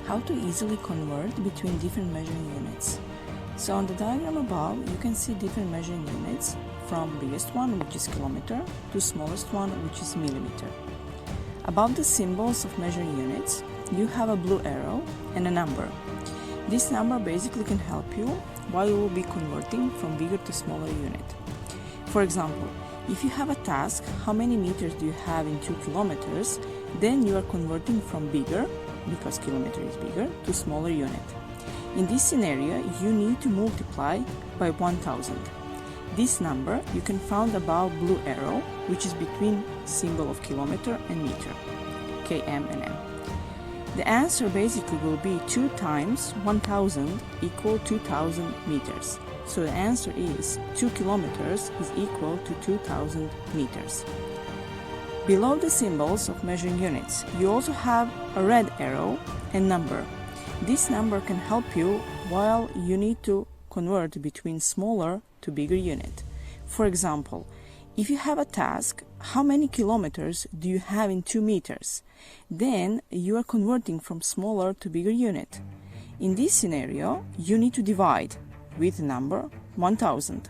How to easily convert between different measuring units. So on the diagram above, you can see different measuring units from biggest one, which is kilometer, to smallest one, which is millimeter. Above the symbols of measuring units, you have a blue arrow and a number. This number basically can help you while you will be converting from bigger to smaller unit. For example, if you have a task, how many meters do you have in 2 kilometers, then you are converting from bigger, because kilometer is bigger, to smaller unit. In this scenario, you need to multiply by 1000. This number you can find above blue arrow, which is between symbol of kilometer and meter, km and m. The answer basically will be 2 times 1000 equal 2000 meters. So the answer is 2 kilometers is equal to 2000 meters. Below the symbols of measuring units, you also have a red arrow and number. This number can help you while you need to convert between smaller to bigger unit. For example, if you have a task, how many kilometers do you have in 2 meters? Then you are converting from smaller to bigger unit. In this scenario, you need to divide with the number 1000.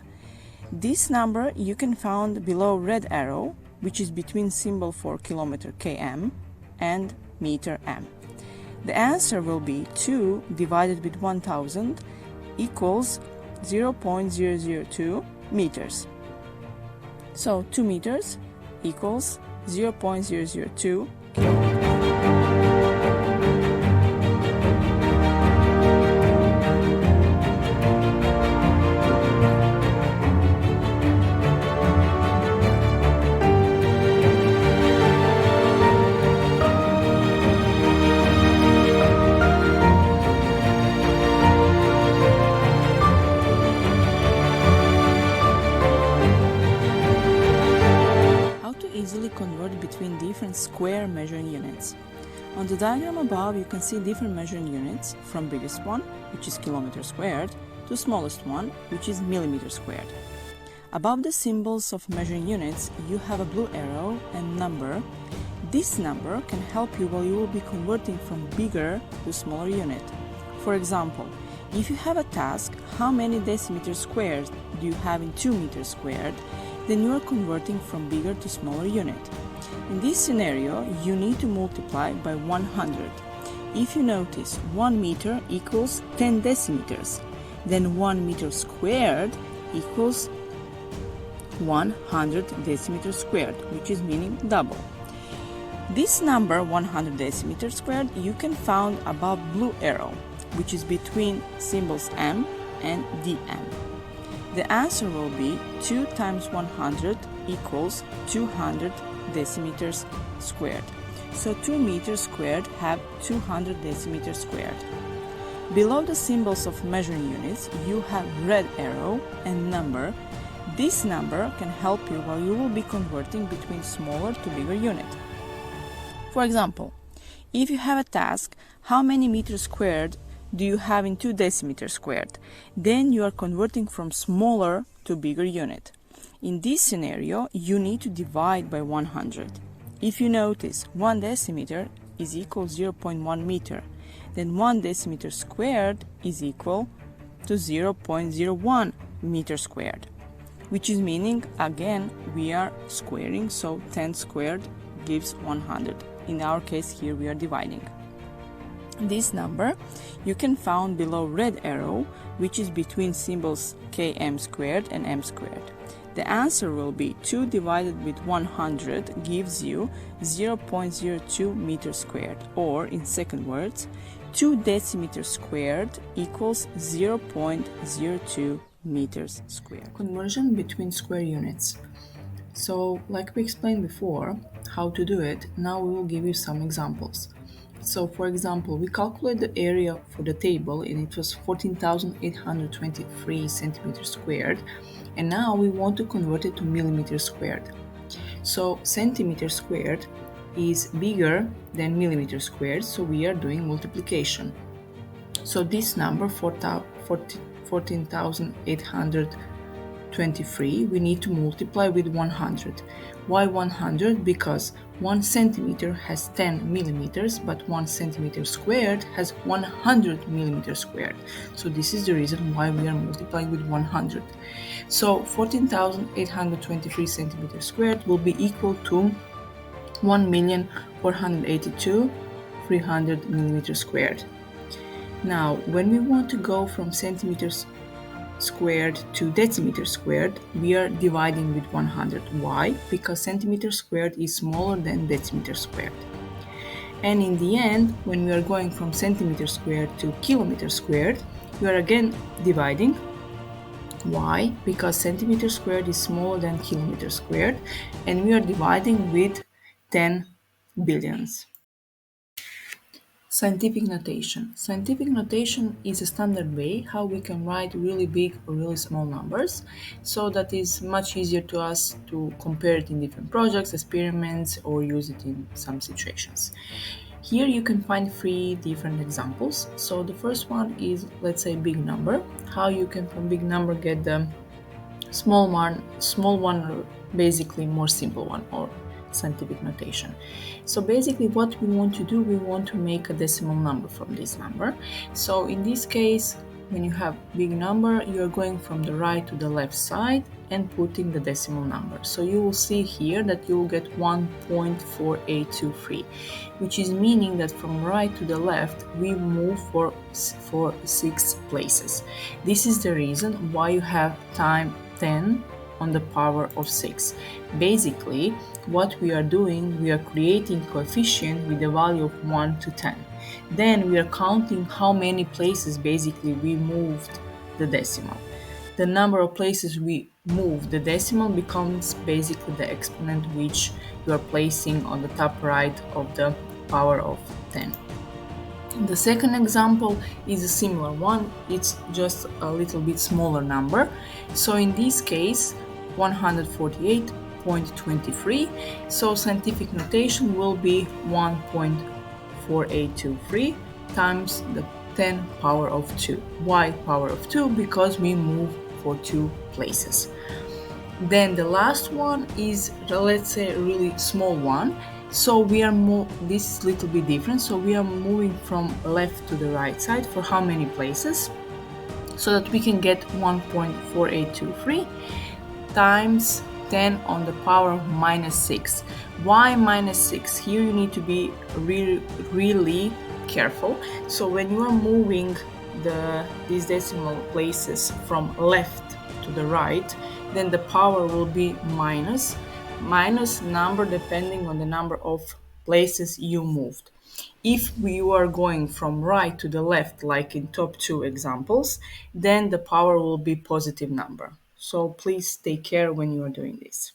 This number you can find below red arrow, which is between symbol for kilometer km and meter m. The answer will be 2 divided with 1000 equals 0.002 meters. So 2 meters equals 0.002 kilometers. Easily convert between different square measuring units. On the diagram above, you can see different measuring units from biggest one, which is kilometer squared, to smallest one, which is millimeter squared. Above the symbols of measuring units, you have a blue arrow and number. This number can help you while you will be converting from bigger to smaller unit. For example, if you have a task, how many decimeters squared do you have in 2 meters squared, then you are converting from bigger to smaller unit. In this scenario, you need to multiply by 100. If you notice, 1 meter equals 10 decimeters, then 1 meter squared equals 100 decimeters squared, which is meaning double. This number, 100 decimeters squared, you can find above blue arrow, which is between symbols m and dm. The answer will be 2 times 100 equals 200 decimeters squared. So 2 meters squared have 200 decimeters squared. Below the symbols of measuring units, you have red arrow and number. This number can help you while you will be converting between smaller to bigger unit. For example, if you have a task, how many meters squared do you have in 2 decimeters squared? Then you are converting from smaller to bigger unit. In this scenario, you need to divide by 100. If you notice, 1 decimeter is equal 0.1 meter, then 1 decimeter squared is equal to 0.01 meter squared, which is meaning, again, we are squaring, so 10 squared gives 100. In our case here, we are dividing. This number you can find below red arrow, which is between symbols km squared and m squared. The answer will be 2 divided with 100 gives you 0.02 meters squared, or in second words, 2 decimeters squared equals 0.02 meters squared. Conversion between square units. So, like we explained before, how to do it, now we will give you some examples. So, for example, we calculate the area for the table and it was 14,823 centimeters squared, and now we want to convert it to millimeters squared. So, centimeter squared is bigger than millimeter squared, so we are doing multiplication. So this number, 14,823 823, we need to multiply with 100. Why 100? Because 1 centimeter has 10 millimeters, but 1 centimeter squared has 100 millimeters squared. So this is the reason why we are multiplying with 100. So 14,823 centimeters squared will be equal to 1,482,300 millimeters squared. Now, when we want to go from centimeters squared to decimeter squared, we are dividing with 100. Why? Because centimeter squared is smaller than decimeter squared. And in the end, when we are going from centimeter squared to kilometer squared, we are again dividing. Why? Because centimeter squared is smaller than kilometer squared, and we are dividing with 10 billions. Scientific notation. Scientific notation is a standard way how we can write really big or really small numbers, so that is much easier to us to compare it in different projects, experiments, or use it in some situations. Here you can find 3 different examples. So the first one is, let's say, big number. How you can from big number get the small one, or basically more simple one, or scientific notation. So basically what we want to do, we want to make a decimal number from this number. So in this case, when you have big number, you are going from the right to the left side and putting the decimal number. So you will see here that you will get 1.4823, which is meaning that from right to the left we move for 6 places. This is the reason why you have time 10 on the power of 6. Basically, what we are doing, we are creating coefficient with the value of 1 to 10. Then we are counting how many places basically we moved the decimal. The number of places we move the decimal becomes basically the exponent which you are placing on the top right of the power of 10. The second example is a similar one. It's just a little bit smaller number. So in this case, 148.23. So scientific notation will be 1.4823 times the 10 power of 2. Why power of 2? Because we move for 2 places. Then the last one is, let's say, a really small one. So we are this is a little bit different. So we are moving from left to the right side for how many places? So that we can get 1.4823 times 10 on the power of minus 6. Why minus 6? Here you need to be really careful. So when you are moving these decimal places from left to the right, then the power will be minus number depending on the number of places you moved. If you are going from right to the left, like in top 2 examples, then the power will be positive number. So please take care when you are doing this.